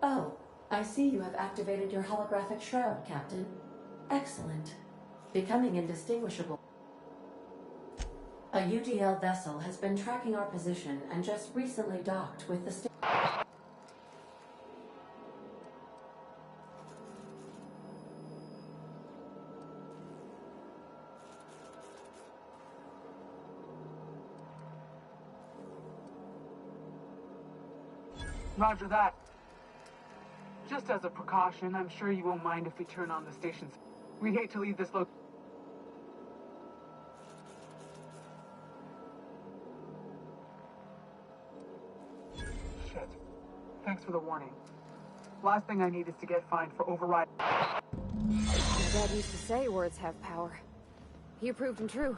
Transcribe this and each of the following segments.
Oh, I see you have activated your holographic shroud, Captain. Excellent. Becoming indistinguishable. A UDL vessel has been tracking our position and just recently docked with the station. Roger that. Just as a precaution, I'm sure you won't mind if we turn on the stations. We'd hate to leave this location. Shit. Thanks for the warning. Last thing I need is to get fined for override. My dad used to say words have power. He proved them true.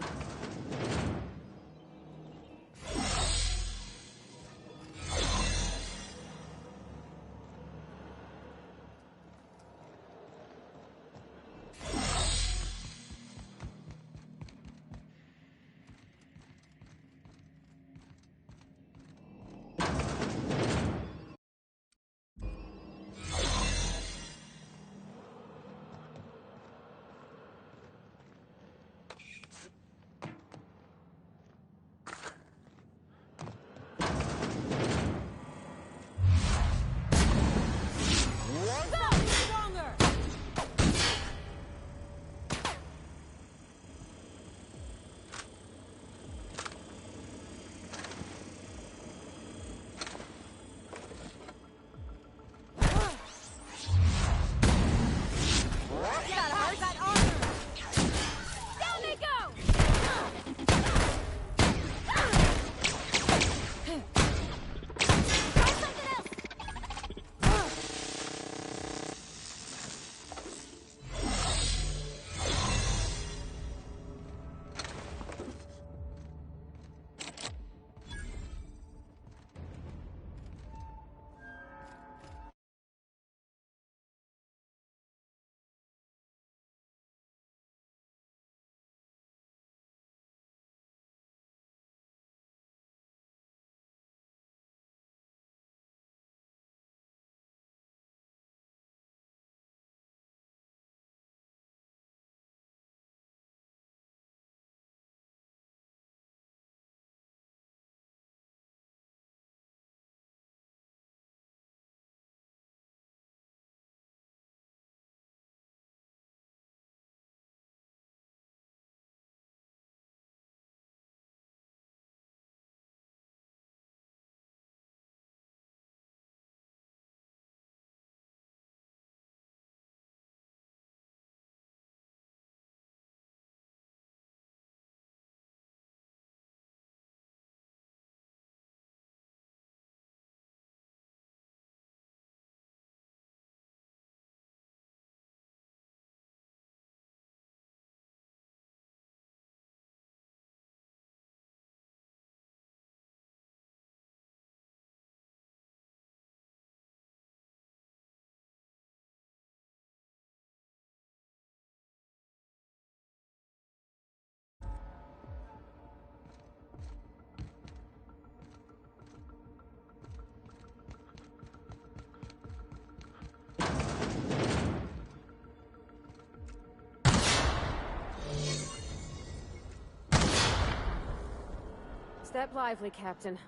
Step lively, Captain.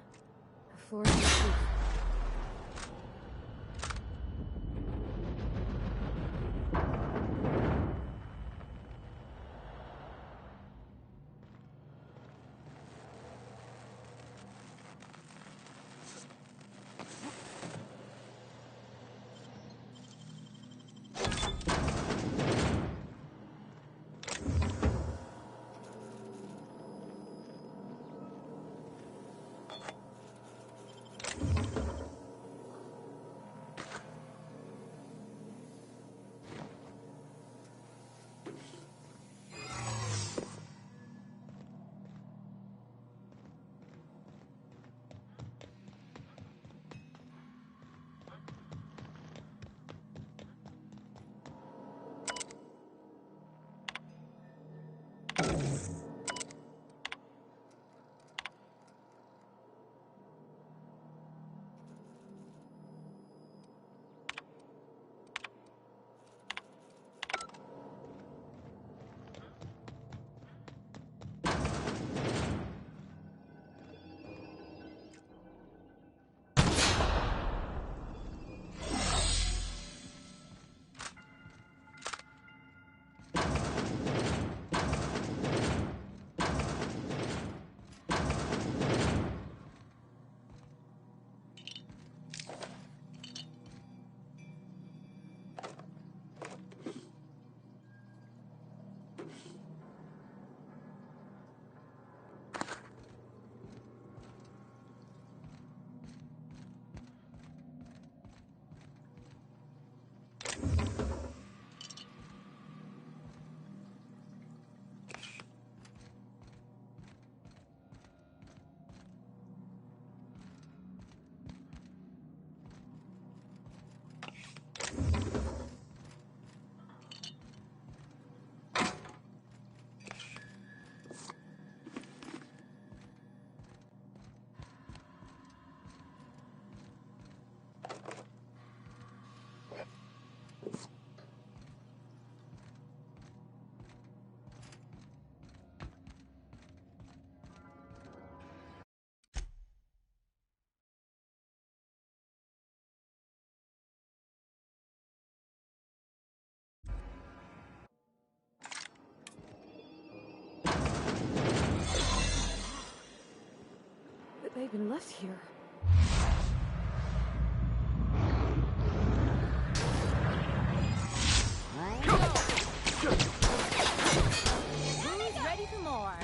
The floor is your feet. they been left here? Who's ready for more?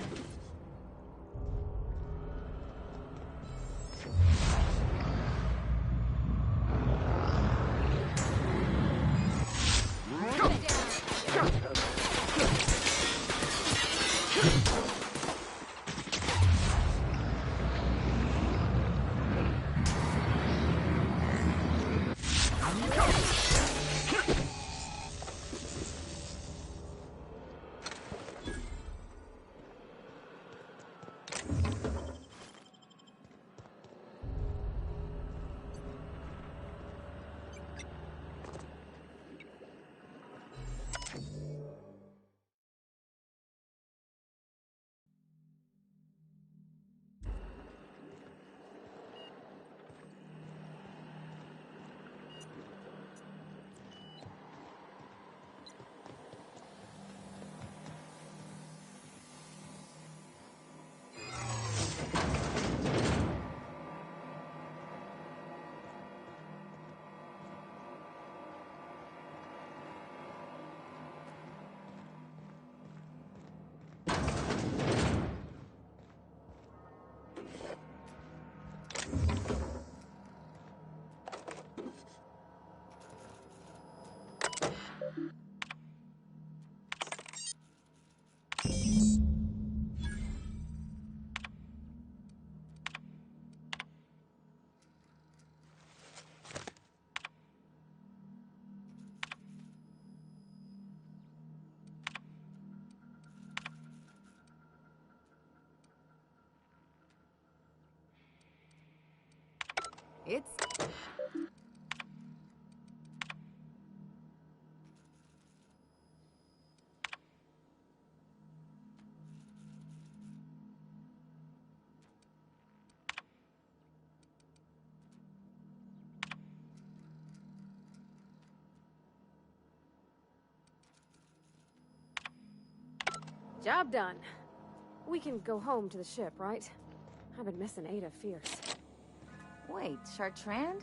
It's... Job done. We can go home to the ship, right? I've been missing Ada fierce. Wait, Chartrand?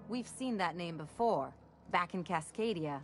We've seen that name before, back in Cascadia.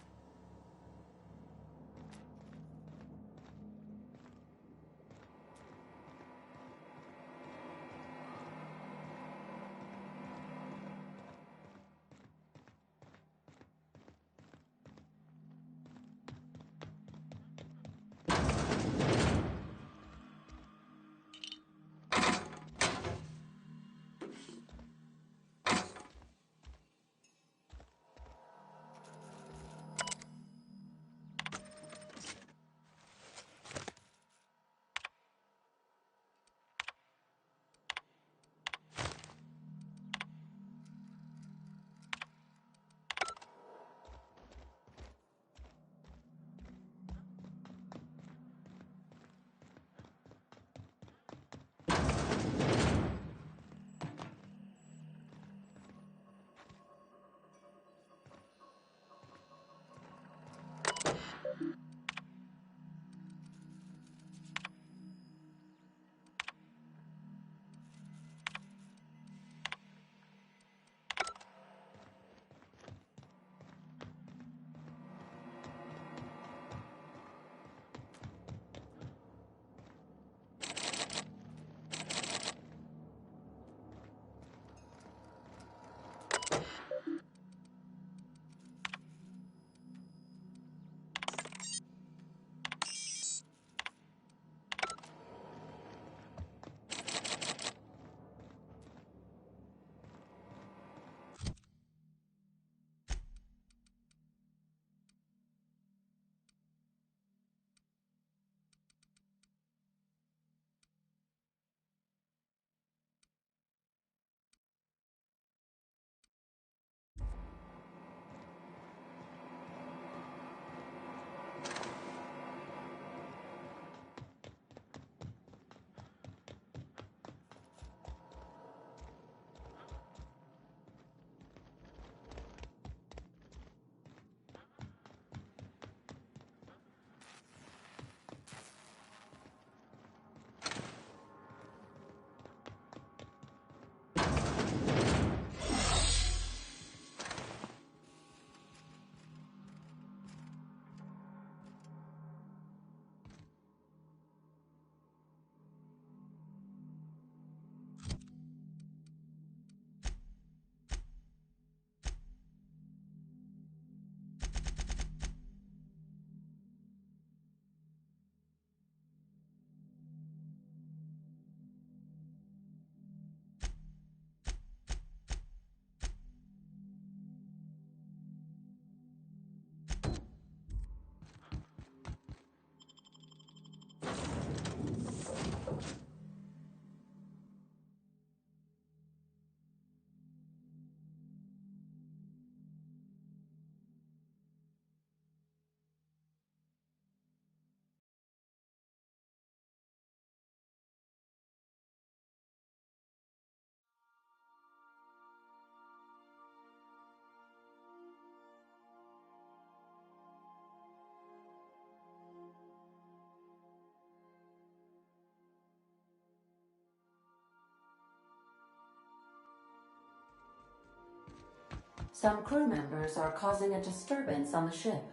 Some crew members are causing a disturbance on the ship.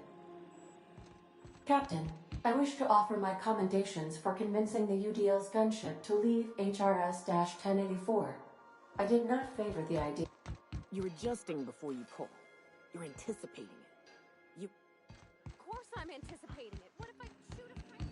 Captain, I wish to offer my commendations for convincing the UDL's gunship to leave HRS-1084. I did not favor the idea. You're adjusting before you pull. You're anticipating it. Of course I'm anticipating it. What if I shoot a friend?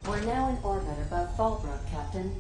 We're now in orbit above Fallbrook, Captain.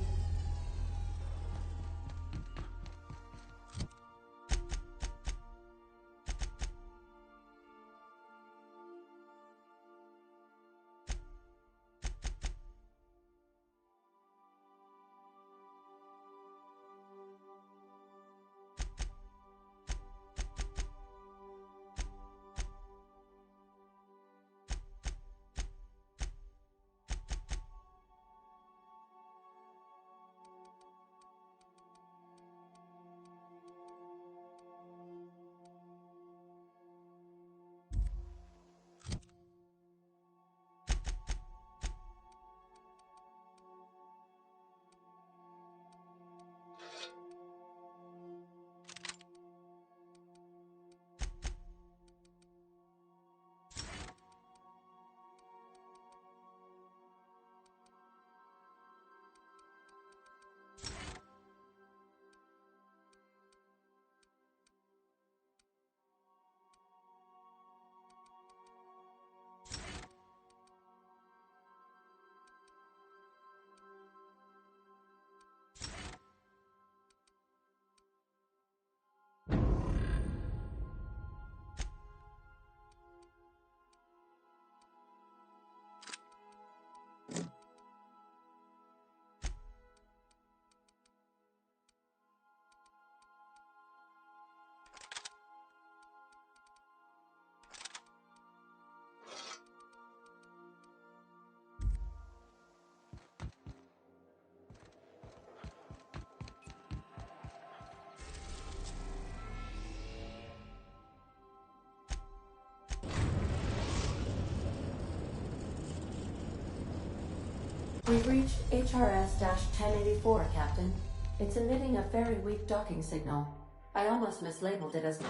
We've reached HRS-1084, Captain. It's emitting a very weak docking signal. I almost mislabeled it as...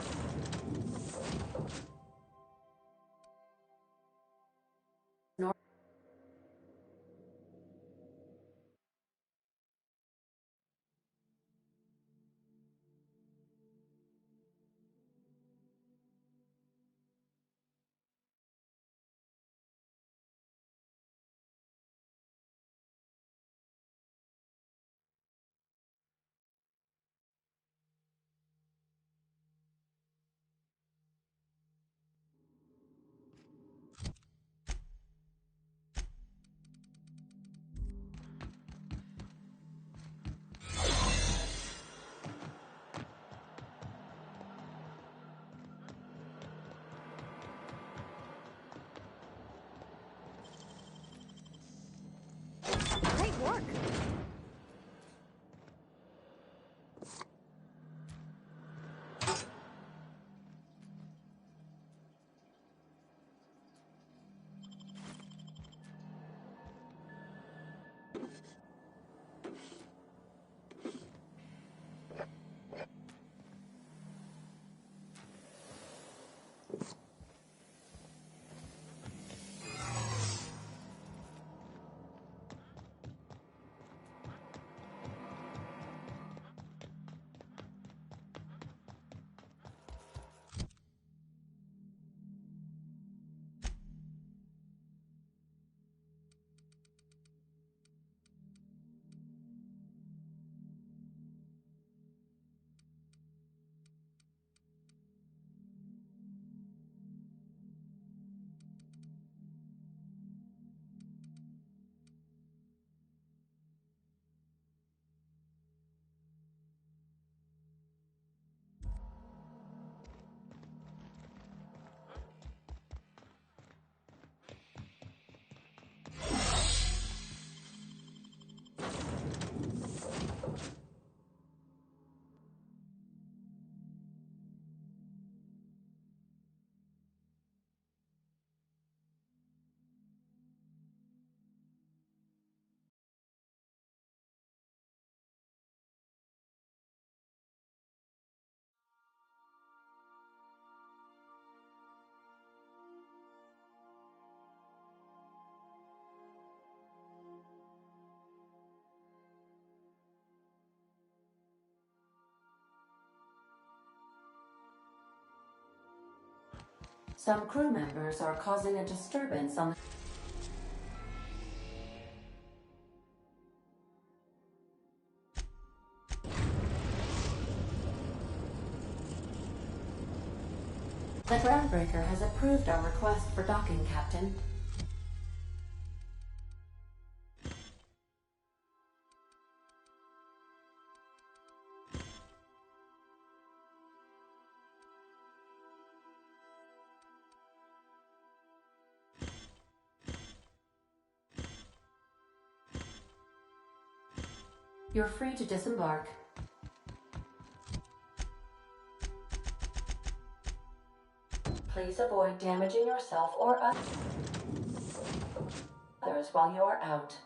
Great work! Some crew members are causing a disturbance on the... The Groundbreaker has approved our request for docking, Captain. You're free to disembark. Please avoid damaging yourself or others while you are out.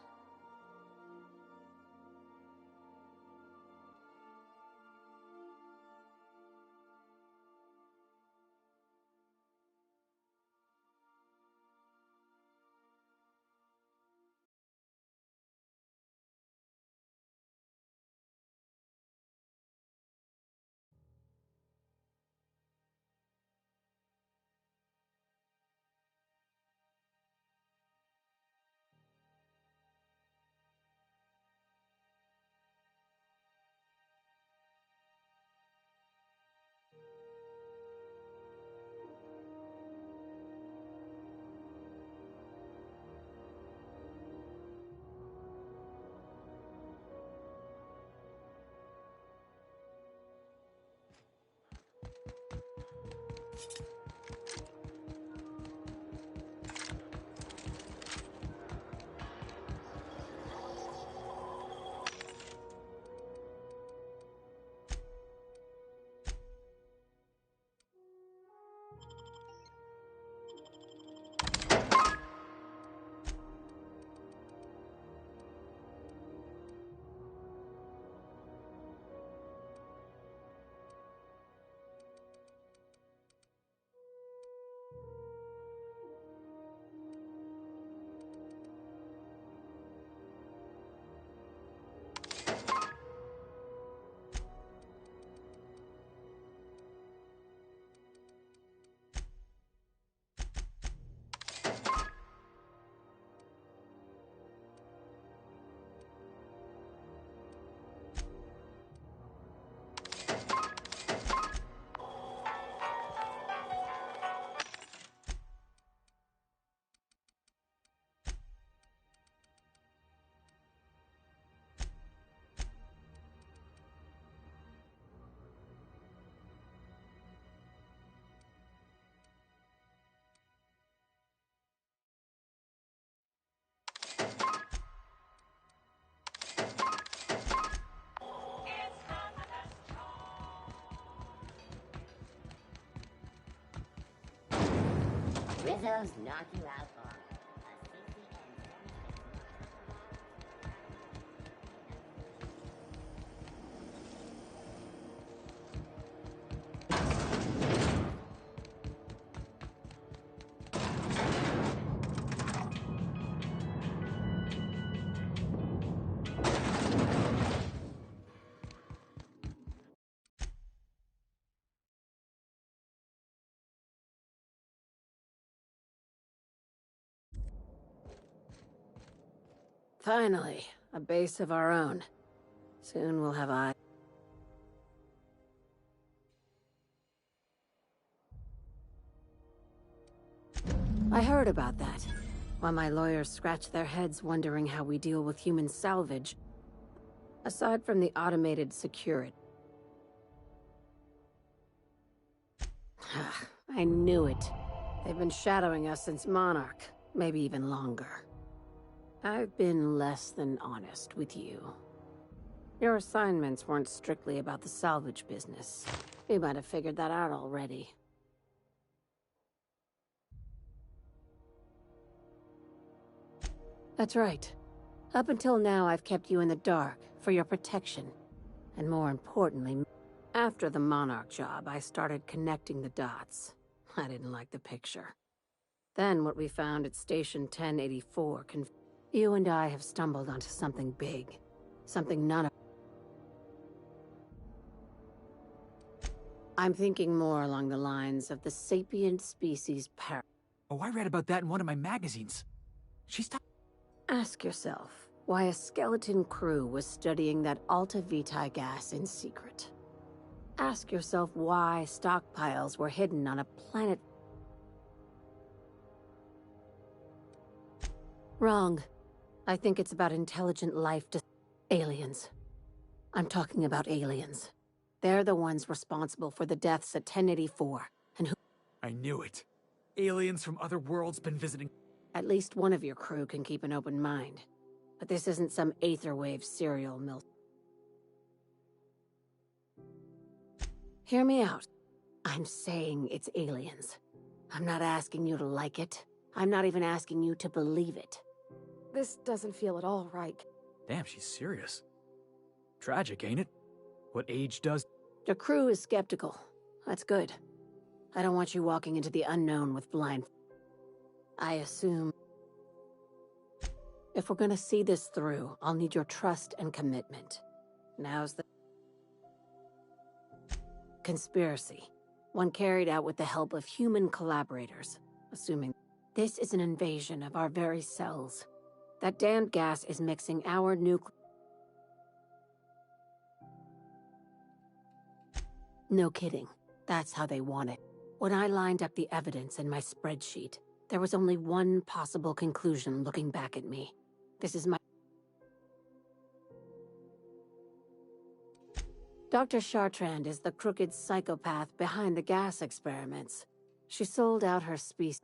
Rizzo's knock you out on. Finally, a base of our own. Soon we'll have eyes. I heard about that. While my lawyers scratch their heads wondering how we deal with human salvage. Aside from the automated security. I knew it. They've been shadowing us since Monarch, maybe even longer. I've been less than honest with you. Your assignments weren't strictly about the salvage business. You might have figured that out already. That's right. Up until now, I've kept you in the dark for your protection. And more importantly, after the Monarch job, I started connecting the dots. I didn't like the picture. Then what we found at Station 1084 You and I have stumbled onto something big. Something none of... I'm thinking more along the lines of the sapient species Oh, I read about that in one of my magazines. She's talking. Ask yourself why a skeleton crew was studying that Alta Vitae gas in secret. Ask yourself why stockpiles were hidden on a planet. Wrong. I think it's about intelligent life to aliens. I'm talking about aliens. They're the ones responsible for the deaths at 1084, and who— I knew it. Aliens from other worlds been visiting. At least one of your crew can keep an open mind. But this isn't some Aetherwave serial mill. Hear me out. I'm saying it's aliens. I'm not asking you to like it. I'm not even asking you to believe it. This doesn't feel at all right. Damn, she's serious. Tragic, ain't it? What age does... The crew is skeptical. That's good. I don't want you walking into the unknown with blind... I assume... If we're gonna see this through, I'll need your trust and commitment. Now's the... Conspiracy. One carried out with the help of human collaborators. Assuming this is an invasion of our very cells. That damned gas is mixing our nuclear... No kidding. That's how they want it. When I lined up the evidence in my spreadsheet, there was only one possible conclusion looking back at me. This is my... Dr. Chartrand is the crooked psychopath behind the gas experiments. She sold out her species.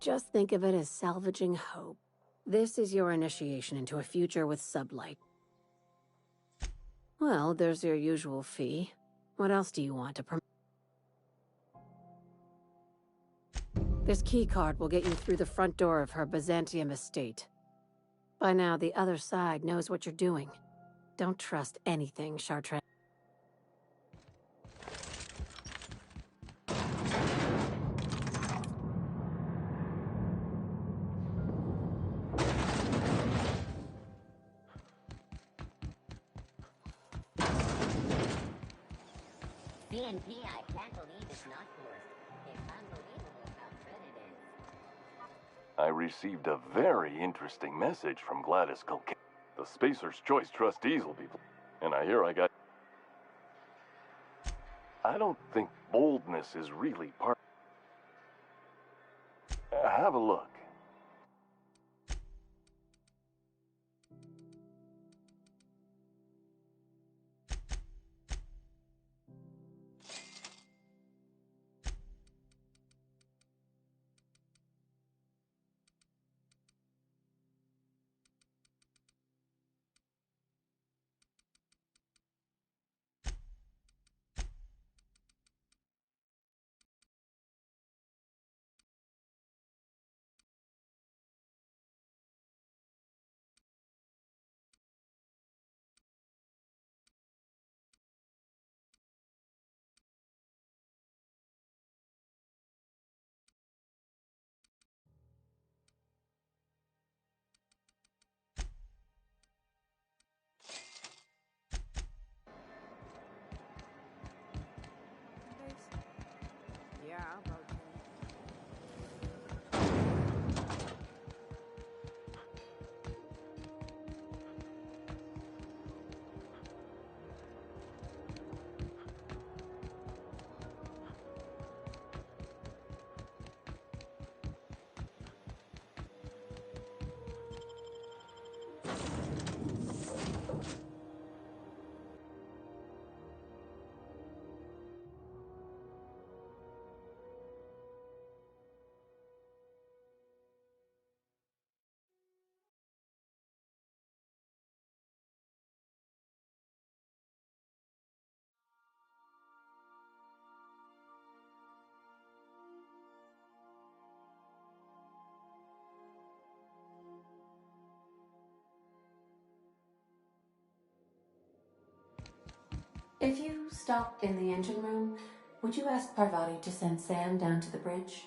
Just think of it as salvaging hope. This is your initiation into a future with sublight. Well, there's your usual fee. What else do you want to promote? This keycard will get you through the front door of her Byzantium estate. By now, the other side knows what you're doing. Don't trust anything, Chartrand. BNP, I can't believe it's not yours. It's unbelievable how good it is. I received a very interesting message from Gladys Culcahy. The Spacer's Choice trustees will be... And I hear I got... I don't think boldness is really part... Have a look. Yeah, about If you stopped in the engine room, would you ask Parvati to send Sam down to the bridge?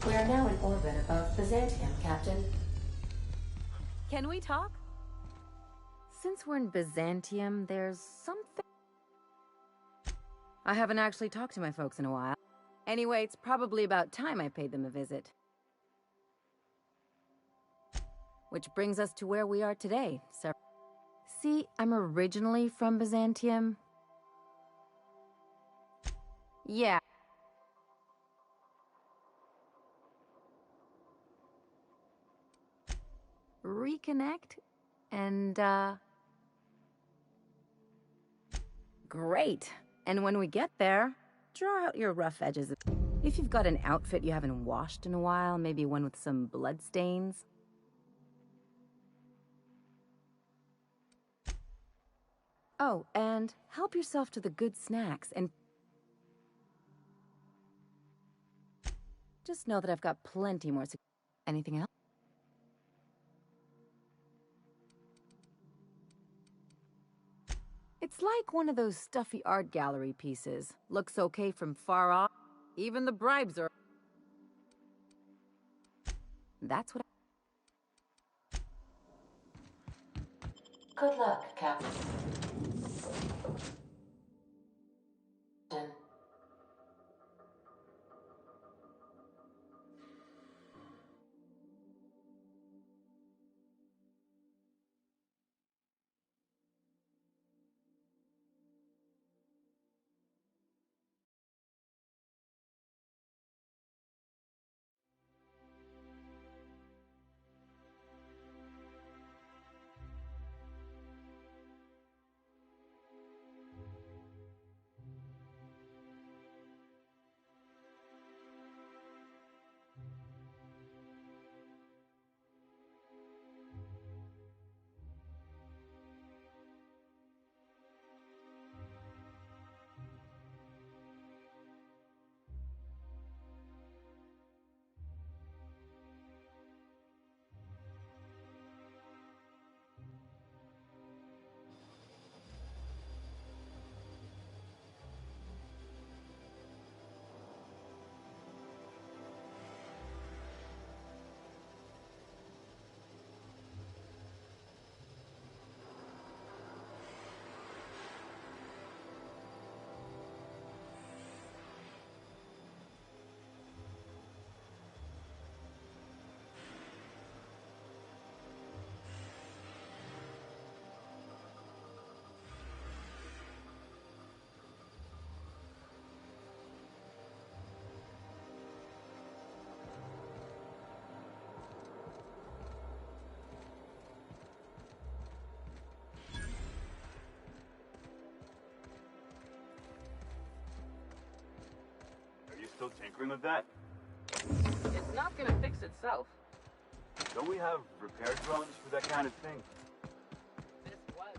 We are now in orbit above Byzantium, Captain. Can we talk? Since we're in Byzantium, there's something... I haven't actually talked to my folks in a while. Anyway, it's probably about time I paid them a visit. Which brings us to where we are today, sir. See, I'm originally from Byzantium. Yeah. Reconnect, and, great. And when we get there, draw out your rough edges. If you've got an outfit you haven't washed in a while, maybe one with some blood stains. Oh, and help yourself to the good snacks, and just know that I've got plenty more. Anything else? It's like one of those stuffy art gallery pieces. Looks okay from far off. Even the bribes are... That's what Good luck, Captain. Still tinkering with that? It's not gonna fix itself. Don't we have repair drones for that kind of thing? This was.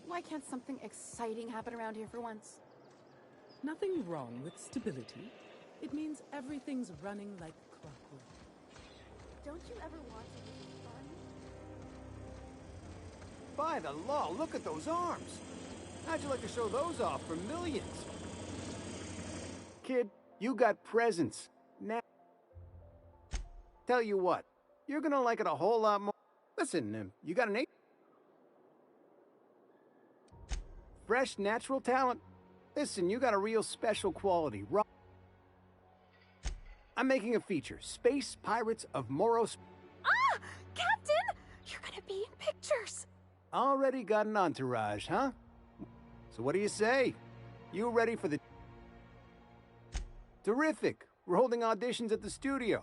Why can't something exciting happen around here for once? Nothing wrong with stability. It means everything's running like clockwork. Don't you ever want something fun? By the law, look at those arms! How'd you like to show those off for millions? Kid, you got presents. Now, tell you what, you're gonna like it a whole lot more. Listen, you got an eight? Fresh, natural talent. Listen, you got a real special quality. I'm making a feature, Space Pirates of Moros. Ah! Captain! You're gonna be in pictures! Already got an entourage, huh? So what do you say? You ready for the... Terrific. We're holding auditions at the studio.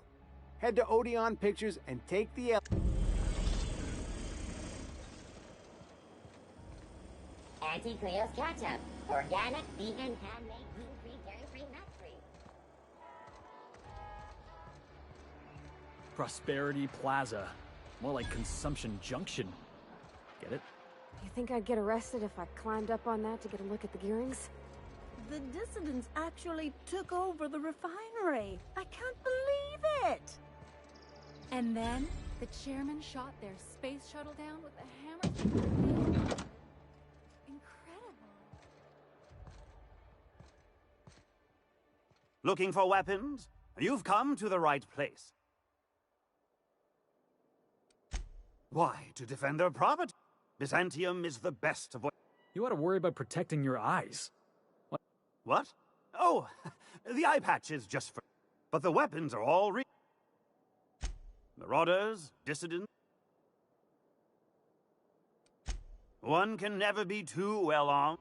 Head to Odeon Pictures and take the L. Auntie Cleo's Ketchup. Organic, vegan, handmade, gluten-free, dairy-free, nut-free. Prosperity Plaza. More like Consumption Junction. Get it? You think I'd get arrested if I climbed up on that to get a look at the gearings? The dissidents actually took over the refinery. I can't believe it! And then the chairman shot their space shuttle down with a hammer. Incredible. Looking for weapons? You've come to the right place. Why, to defend their property. Byzantium is the best of what... You ought to worry about protecting your eyes. What? Oh, the eye patch is just for... But the weapons are all Marauders, dissidents... One can never be too well armed.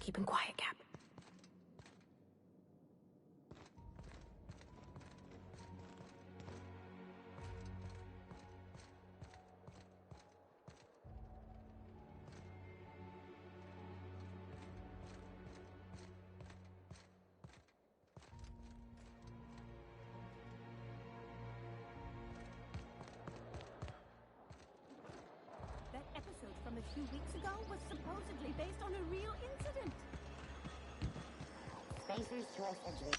Keeping quiet, Cap. That episode from a few weeks ago was supposedly based on a real incident. Spacer's Choice Adventure.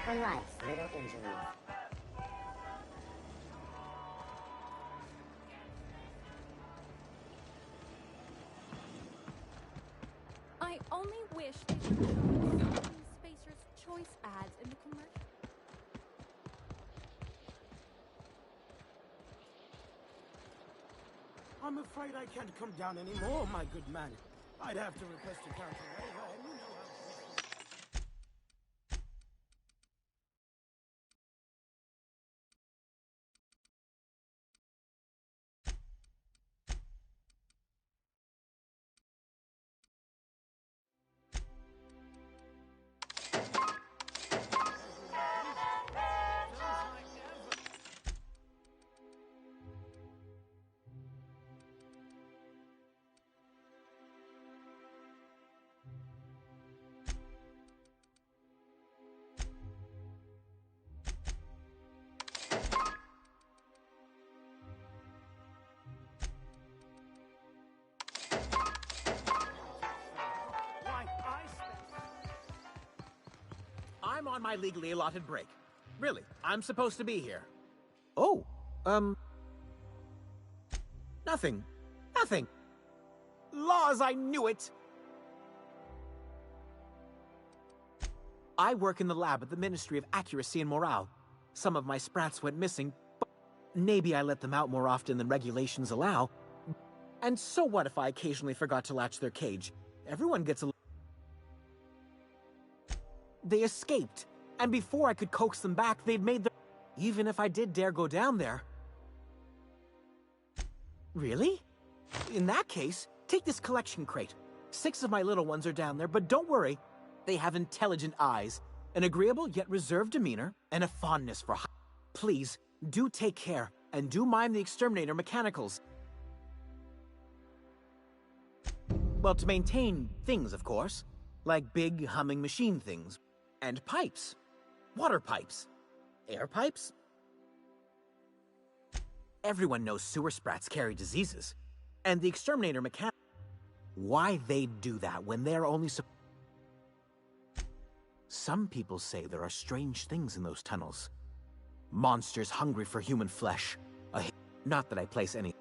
for life's little injuries. I only wish they would show some Spacer's Choice ads in the commercial. I'm afraid I can't come down anymore, my good man. I'd have to request a counter waiver, and you know how... I'm on my legally allotted break. Really, I'm supposed to be here. Oh, nothing. Nothing. Laws, I knew it! I work in the lab at the Ministry of Accuracy and Morale. Some of my sprats went missing, but maybe I let them out more often than regulations allow. And so what if I occasionally forgot to latch their cage? Everyone gets a... They escaped, and before I could coax them back, they'd made their... Even if I did dare go down there. Really? In that case, take this collection crate. 6 of my little ones are down there, but don't worry. They have intelligent eyes, an agreeable yet reserved demeanor, and a fondness for... Please, do take care, and do mime the exterminator mechanicals. Well, to maintain things, of course. Like big, humming machine things. And pipes. Water pipes. Air pipes. Everyone knows sewer sprats carry diseases. And the exterminator mechanic... Why they'd do that when they're only... Some people say there are strange things in those tunnels. Monsters hungry for human flesh. Not that I place any...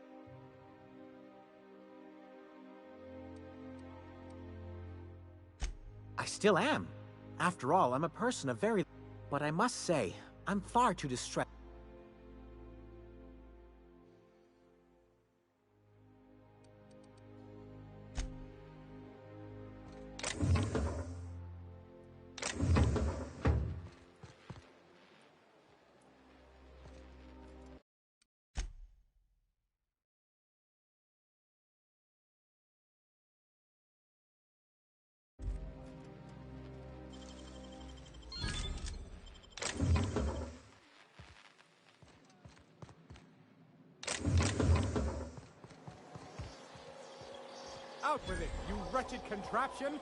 I still am. After all, I'm a person of very... But I must say, I'm far too distressed. Out with it, you wretched contraption!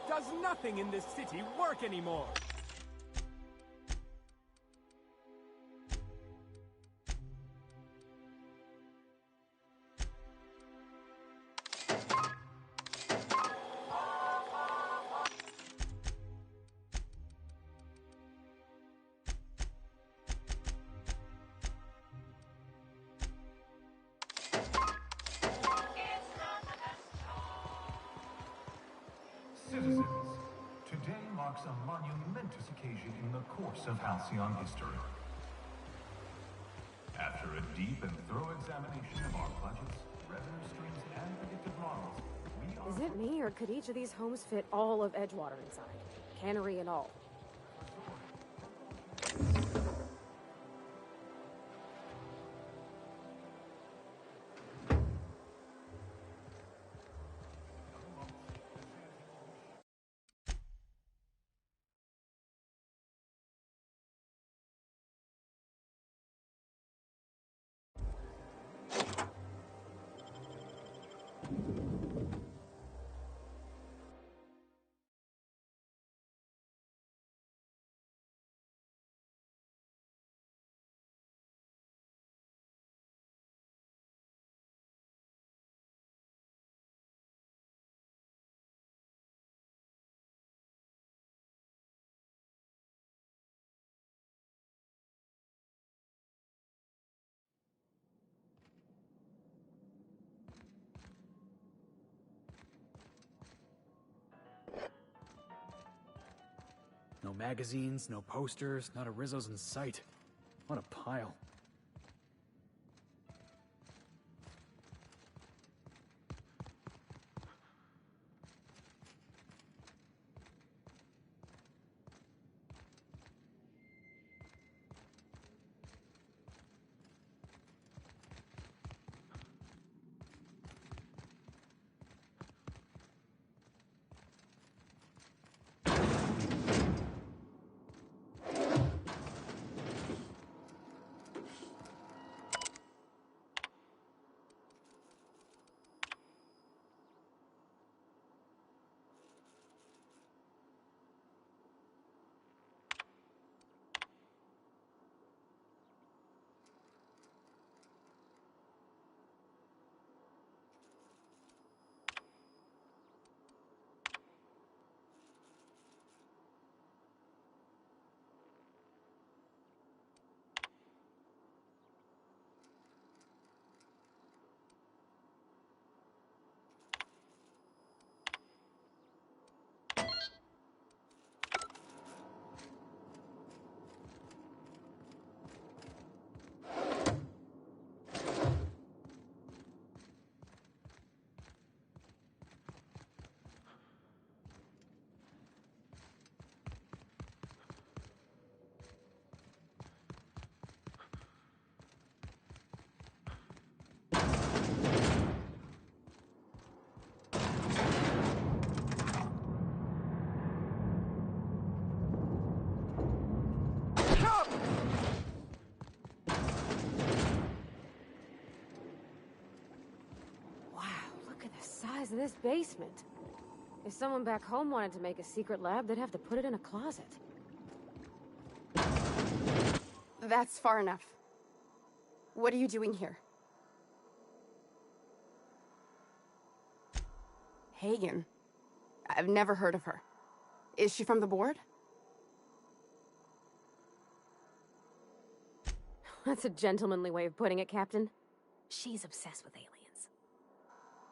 Does nothing in this city work anymore? Citizens, today marks a monumentous occasion in the course of Halcyon history. After a deep and thorough examination of our budgets, revenue streams, and predictive models, we are... Is it me, or could each of these homes fit all of Edgewater inside? Cannery and all. No magazines, no posters, not a Rizzo's in sight. What a pile. Size of this basement. If someone back home wanted to make a secret lab, they'd have to put it in a closet. That's far enough. What are you doing here? Hagen. I've never heard of her. Is she from the board? That's a gentlemanly way of putting it, Captain. She's obsessed with aliens.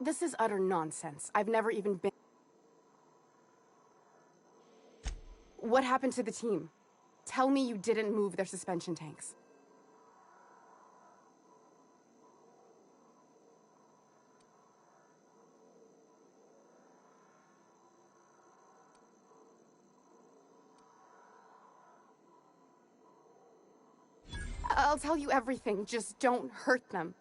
This is utter nonsense. I've never even been... What happened to the team? Tell me you didn't move their suspension tanks. I'll tell you everything, just don't hurt them.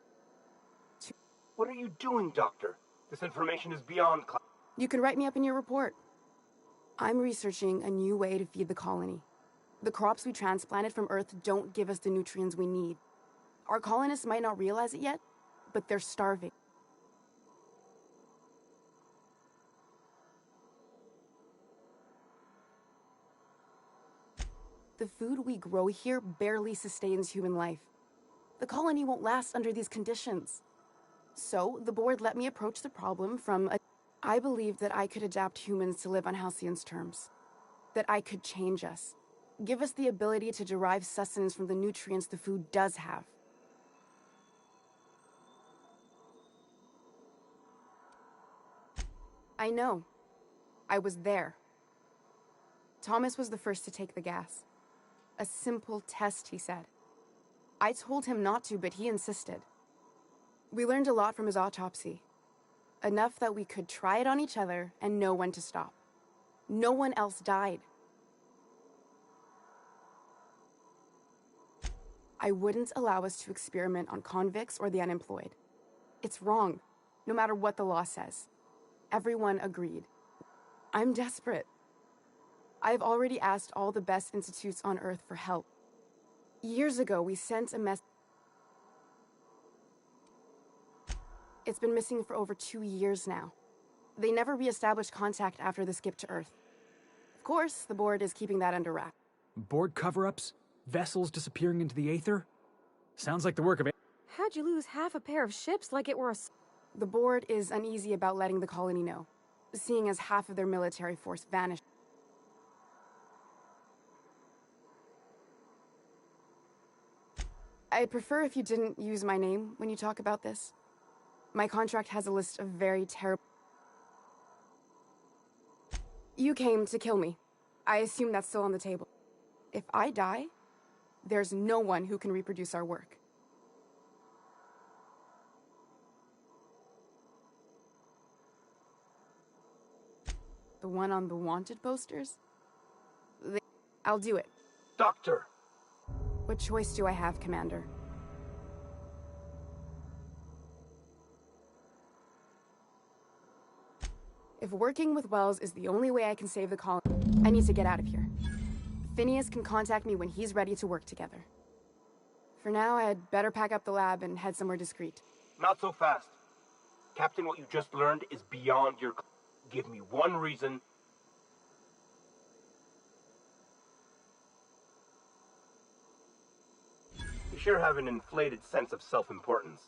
What are you doing, Doctor? This information is beyond You can write me up in your report. I'm researching a new way to feed the colony. The crops we transplanted from Earth don't give us the nutrients we need. Our colonists might not realize it yet, but they're starving. The food we grow here barely sustains human life. The colony won't last under these conditions. So, the board let me approach the problem from I believed that I could adapt humans to live on Halcyon's terms. That I could change us. Give us the ability to derive sustenance from the nutrients the food does have. I know. I was there. Thomas was the first to take the gas. A simple test, he said. I told him not to, but he insisted. We learned a lot from his autopsy. Enough that we could try it on each other and know when to stop. No one else died. I wouldn't allow us to experiment on convicts or the unemployed. It's wrong, no matter what the law says. Everyone agreed. I'm desperate. I've already asked all the best institutes on Earth for help. Years ago, we sent a message. It's been missing for over 2 years now. They never re-established contact after the skip to Earth. Of course, the board is keeping that under wraps. Board cover-ups? Vessels disappearing into the aether? Sounds like the work of... How'd you lose half a pair of ships like it were a... The board is uneasy about letting the colony know, seeing as half of their military force vanished. I'd prefer if you didn't use my name when you talk about this. My contract has a list of very terrible... You came to kill me. I assume that's still on the table. If I die, there's no one who can reproduce our work. The one on the wanted posters? I'll do it. Doctor! What choice do I have, Commander? If working with Wells is the only way I can save the colony, I need to get out of here. Phineas can contact me when he's ready to work together. For now, I'd better pack up the lab and head somewhere discreet. Not so fast. Captain, what you just learned is beyond your... Give me one reason. You sure have an inflated sense of self-importance.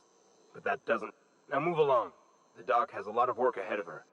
But that doesn't... Now move along. The doc has a lot of work ahead of her.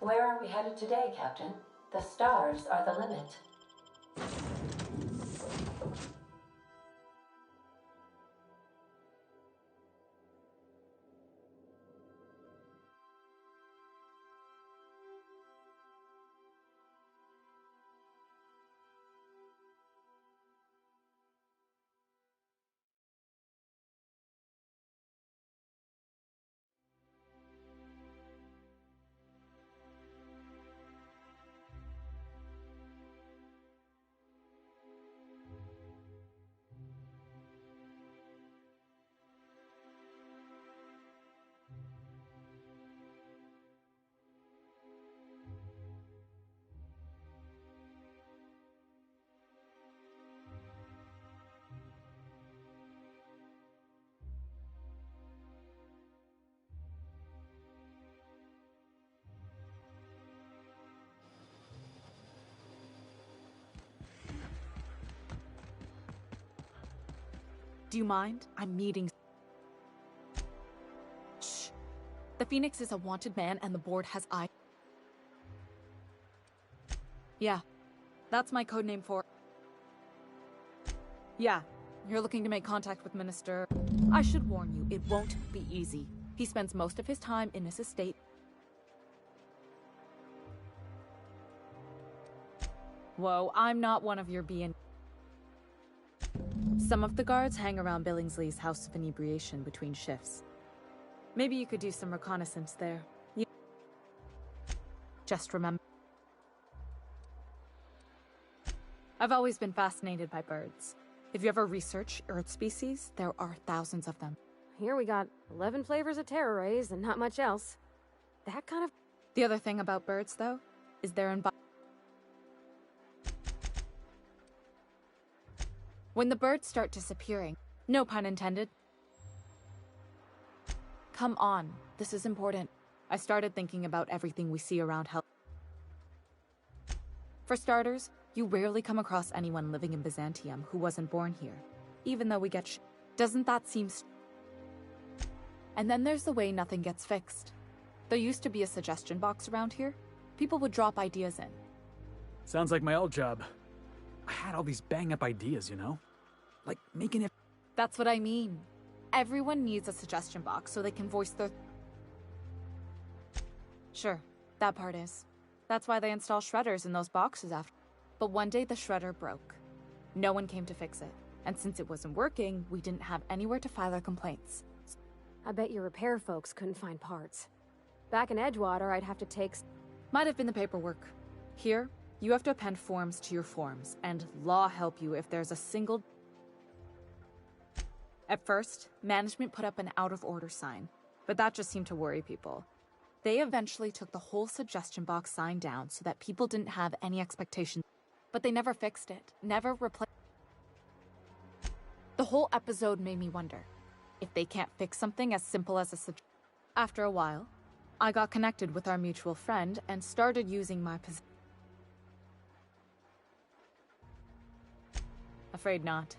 Where are we headed today, Captain? The stars are the limit. Do you mind? I'm meeting... Shh. The Phoenix is a wanted man and the board has eyes. Yeah. That's my codename for... Yeah. You're looking to make contact with Minister... I should warn you, it won't be easy. He spends most of his time in his estate. Whoa, I'm not one of your being... Some of the guards hang around Billingsley's House of Inebriation between shifts. Maybe you could do some reconnaissance there. Just remember... I've always been fascinated by birds. If you ever research Earth species, there are thousands of them. Here we got 11 flavors of terror rays and not much else. That kind of... The other thing about birds, though, is their environment. When the birds start disappearing, no pun intended. Come on, this is important. I started thinking about everything we see around Hell. For starters, you rarely come across anyone living in Byzantium who wasn't born here, even though we get Doesn't that seem And then there's the way nothing gets fixed. There used to be a suggestion box around here. People would drop ideas in. Sounds like my old job. I had all these bang-up ideas, you know? Like making it... That's what I mean. Everyone needs a suggestion box so they can voice their... Sure, that part is. That's why they install shredders in those boxes after. But one day the shredder broke. No one came to fix it. And since it wasn't working, we didn't have anywhere to file our complaints. I bet your repair folks couldn't find parts. Back in Edgewater, I'd have to take... Might have been the paperwork. Here, you have to append forms to your forms, and law help you if there's a single... At first, management put up an out-of-order sign, but that just seemed to worry people. They eventually took the whole suggestion box sign down so that people didn't have any expectations, but they never fixed it, never replaced... The whole episode made me wonder, if they can't fix something as simple as a suggestion. After a while, I got connected with our mutual friend and started using my position. Afraid not.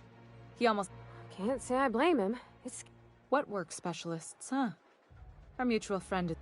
He almost... Can't say I blame him. It's... What work specialists, huh? Our mutual friend is...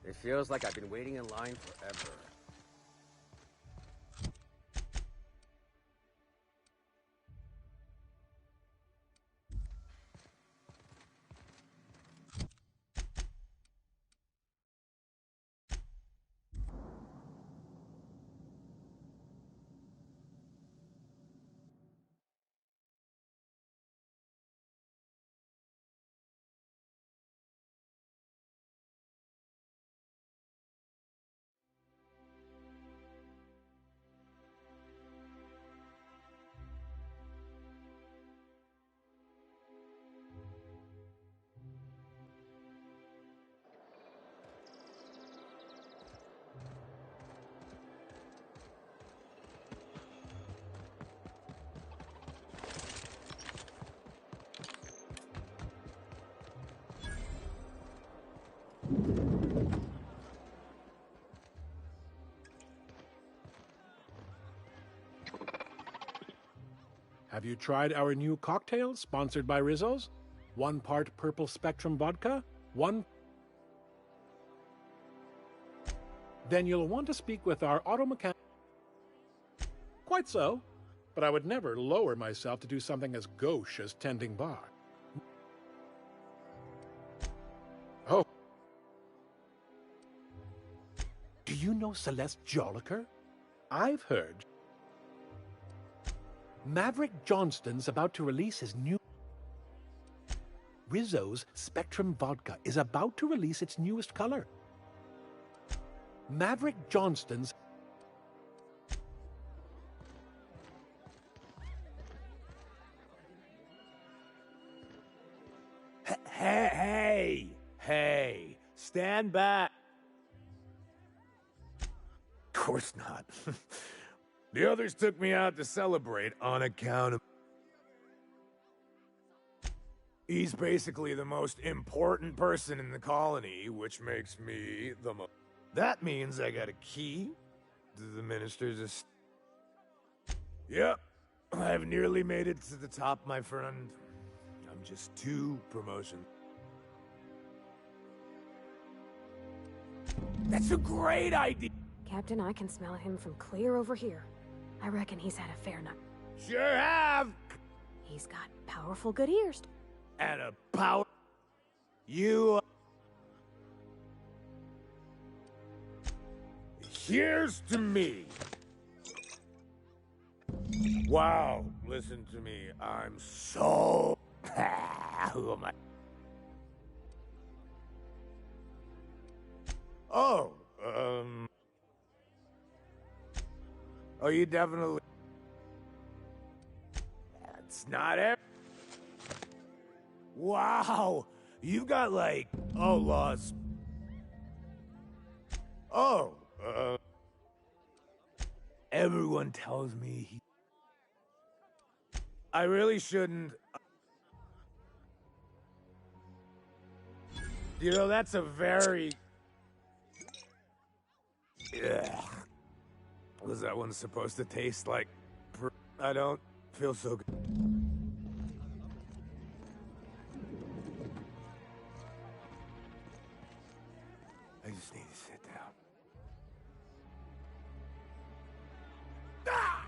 It feels like I've been waiting in line forever. Have you tried our new cocktail sponsored by Rizzo's? 1 part Purple Spectrum vodka, 1... Then you'll want to speak with our auto mechanic. Quite so, but I would never lower myself to do something as gauche as tending bar. Oh. Do you know Celeste Joliker? I've heard. Maverick Johnston's about to release his new... Rizzo's Spectrum Vodka is about to release its newest color. Stand back. Of course not. The others took me out to celebrate on account of... He's basically the most important person in the colony, which makes me the most... That means I got a key to the minister's... Yep, I've nearly made it to the top, my friend. I'm just 2 promotions. That's a great idea! Captain, I can smell him from clear over here. I reckon he's had a fair night. Sure have! He's got powerful good ears. And a power... You... Here's to me. Wow, listen to me. I'm so... Who am I? Oh, Oh, you definitely... That's not it. Wow, you've got like... Oh, laws. Oh, everyone tells me he... I really shouldn't... You know, that's a very... Ugh. Was that one supposed to taste like... I don't feel so good. I just need to sit down. Ah!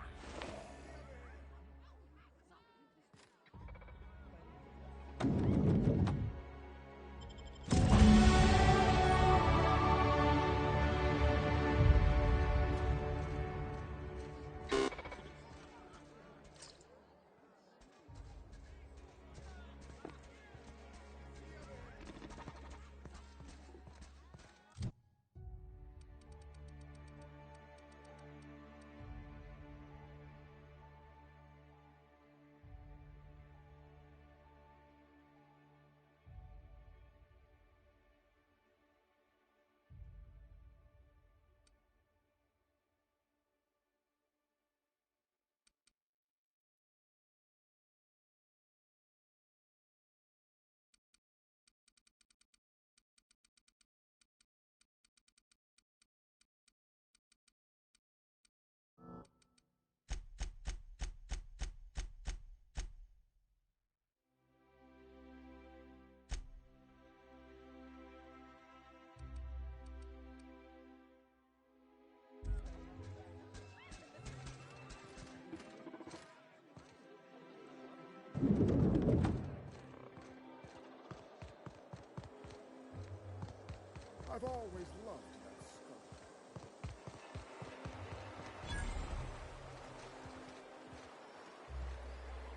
I've always loved that skull.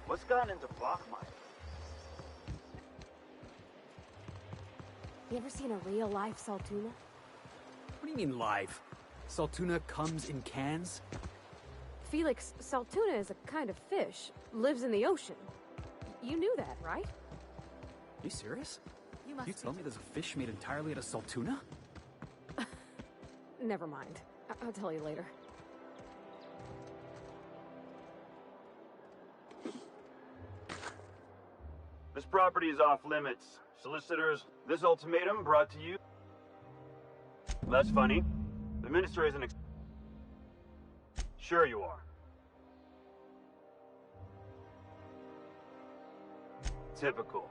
What's gotten into Bachmeyer? You ever seen a real-life Saltuna? What do you mean live? Saltuna comes in cans? Felix, Saltuna is a kind of fish. Lives in the ocean. You knew that, right? Are you serious? You tell me there's a fish made entirely out of Saltuna? Never mind. I'll tell you later. This property is off limits. Solicitors, this ultimatum brought to you... That's funny. The minister isn't... Sure you are. Typical.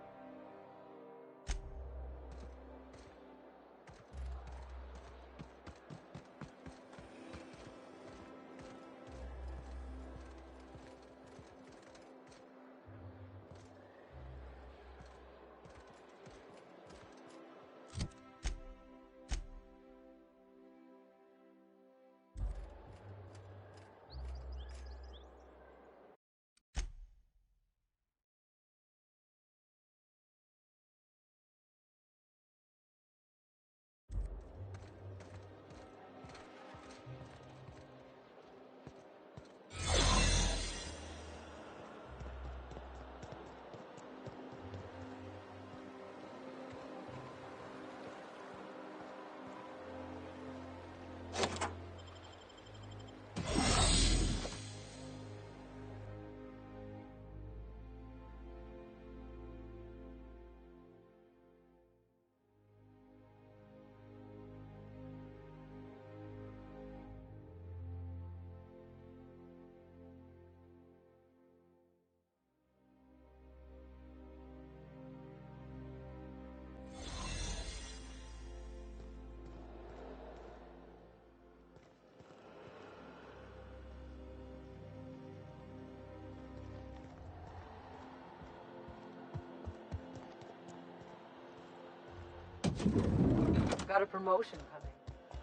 Got a promotion coming.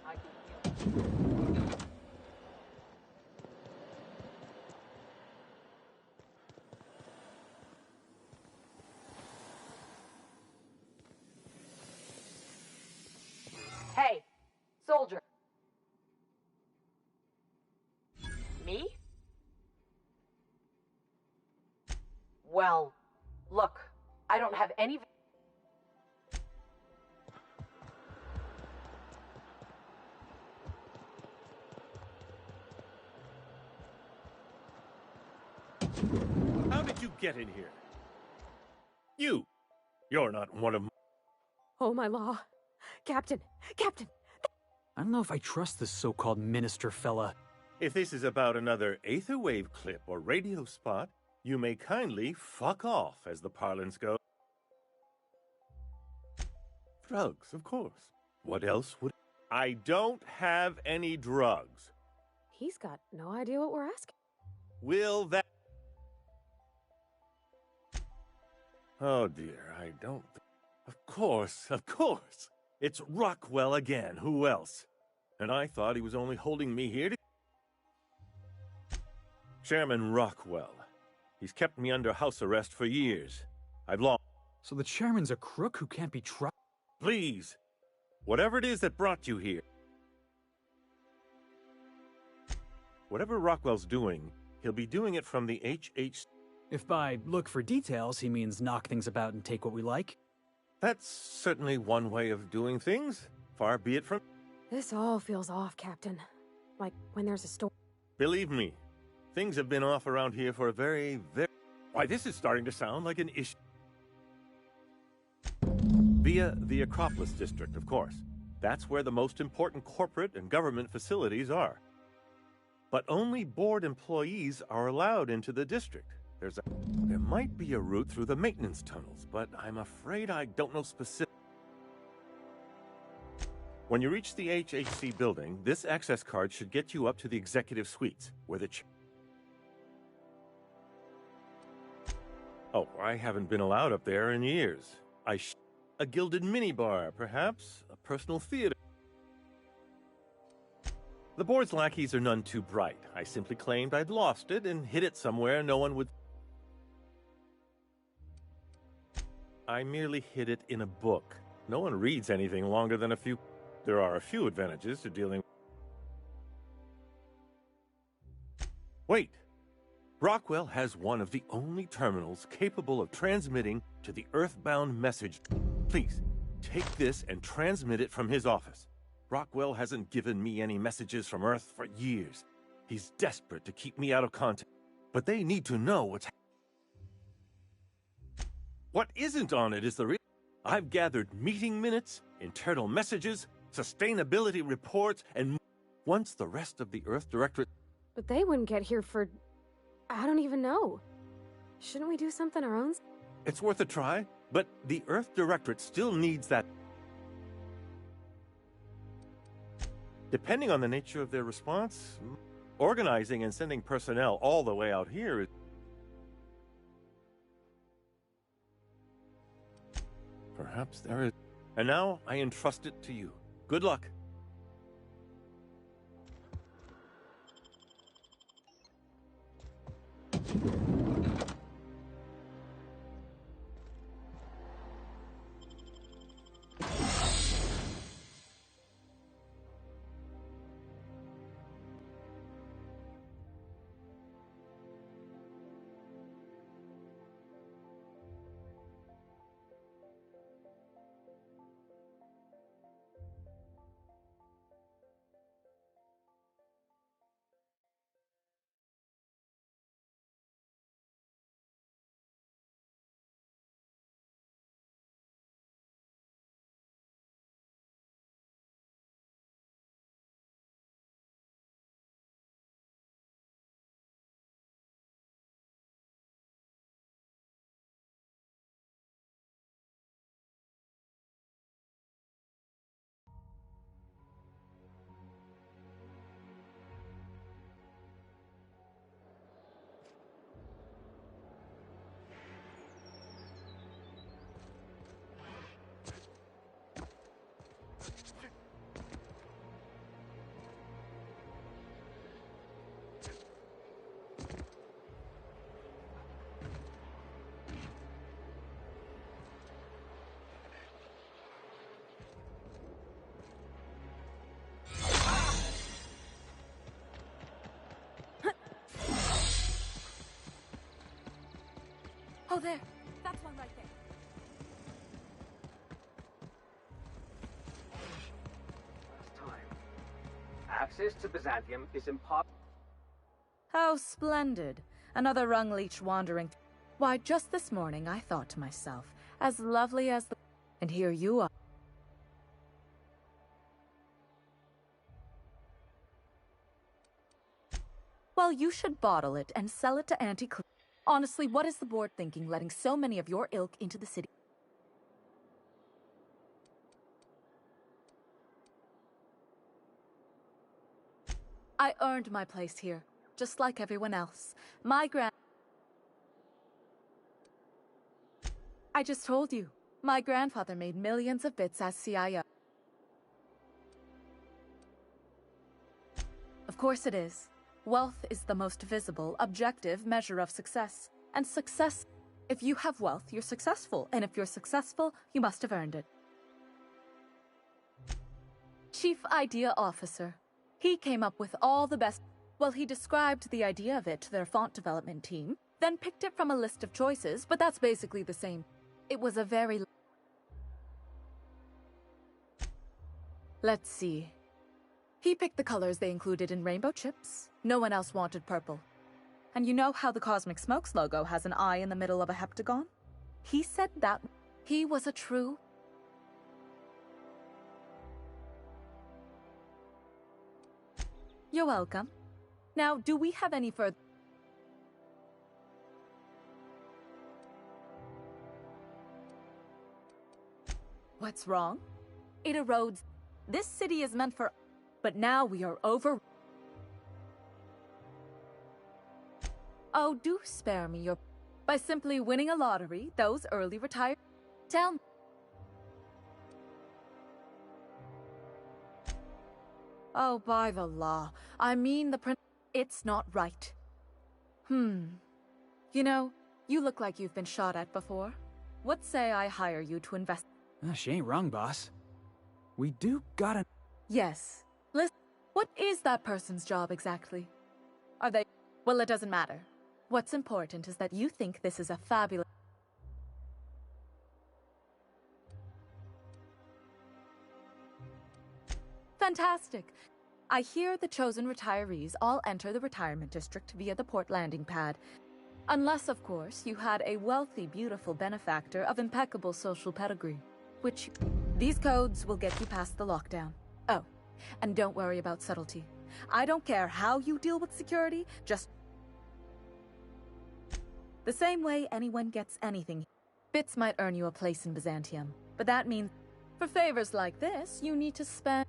I can feel it. Hey, soldier. Me? Well, look, I don't have any... How did you get in here? You're not one of... Oh, my law. Captain! Captain! I don't know if I trust this so-called minister fella. If this is about another Aetherwave clip or radio spot, you may kindly fuck off, as the parlance goes. Drugs, of course. What else would... I don't have any drugs. He's got no idea what we're asking. Will that... Oh dear, I don't... Of course. It's Rockwell again, who else? And I thought he was only holding me here to... Chairman Rockwell. He's kept me under house arrest for years. I've long... So the chairman's a crook who can't be trusted? Please, whatever it is that brought you here. Whatever Rockwell's doing, he'll be doing it from the HH... If by look for details he means knock things about and take what we like. That's certainly one way of doing things. Far be it from... This all feels off, Captain. Like when there's a storm. Believe me, things have been off around here for a very... Why, this is starting to sound like an issue. Via the Acropolis District, of course. That's where the most important corporate and government facilities are. But only board employees are allowed into the district. There might be a route through the maintenance tunnels, but I'm afraid I don't know specific. When you reach the HHC building, this access card should get you up to the executive suites, where the Oh, I haven't been allowed up there in years. A gilded minibar, perhaps? A personal theater? The board's lackeys are none too bright. I simply claimed I'd lost it and hid it somewhere no one would... I merely hid it in a book. No one reads anything longer than a few... There are a few advantages to dealing... Wait! Rockwell has one of the only terminals capable of transmitting to the Earthbound message. Please, take this and transmit it from his office. Rockwell hasn't given me any messages from Earth for years. He's desperate to keep me out of contact. But they need to know what's happening. What isn't on it is the real... I've gathered meeting minutes, internal messages, sustainability reports, and once the rest of the Earth Directorate... But they wouldn't get here for... I don't even know. Shouldn't we do something our own? It's worth a try, but the Earth Directorate still needs that... Depending on the nature of their response, organizing and sending personnel all the way out here is... Perhaps there is... And now, I entrust it to you. Good luck. Oh, there. That's one right there. Last time. Access to Byzantium is impossible. How splendid. Another rung leech wandering. Why, just this morning I thought to myself, as lovely as the... And here you are. Well, you should bottle it and sell it to Auntie Cleo. Honestly, what is the board thinking, letting so many of your ilk into the city? I earned my place here, just like everyone else. I just told you. My grandfather made millions of bits as CIO. Of course it is. Wealth is the most visible, objective measure of success. And success, if you have wealth, you're successful. And if you're successful, you must have earned it. Chief Idea Officer. He came up with all the best. Well, he described the idea of it to their font development team, then picked it from a list of choices, but that's basically the same. It was a very... Let's see. He picked the colors they included in rainbow chips. No one else wanted purple. And you know how the Cosmic Smokes logo has an eye in the middle of a heptagon? He said that he was a true... You're welcome. Now, do we have any further... What's wrong? It erodes. This city is meant for... But now we are over... Oh, do spare me your... By simply winning a lottery, those early retired... Tell me... Oh, by the law. I mean the It's not right. You know, you look like you've been shot at before. What say I hire you to invest... She ain't wrong, boss. We do gotta... Yes. Listen, what is that person's job exactly? Are they... Well, it doesn't matter. What's important is that you think this is a fabulous... Fantastic. I hear the chosen retirees all enter the retirement district via the port landing pad. Unless, of course, you had a wealthy, beautiful benefactor of impeccable social pedigree. Which... These codes will get you past the lockdown. Oh, and don't worry about subtlety. I don't care how you deal with security, just... The same way anyone gets anything. Bits might earn you a place in Byzantium, but that means... For favors like this, you need to spend...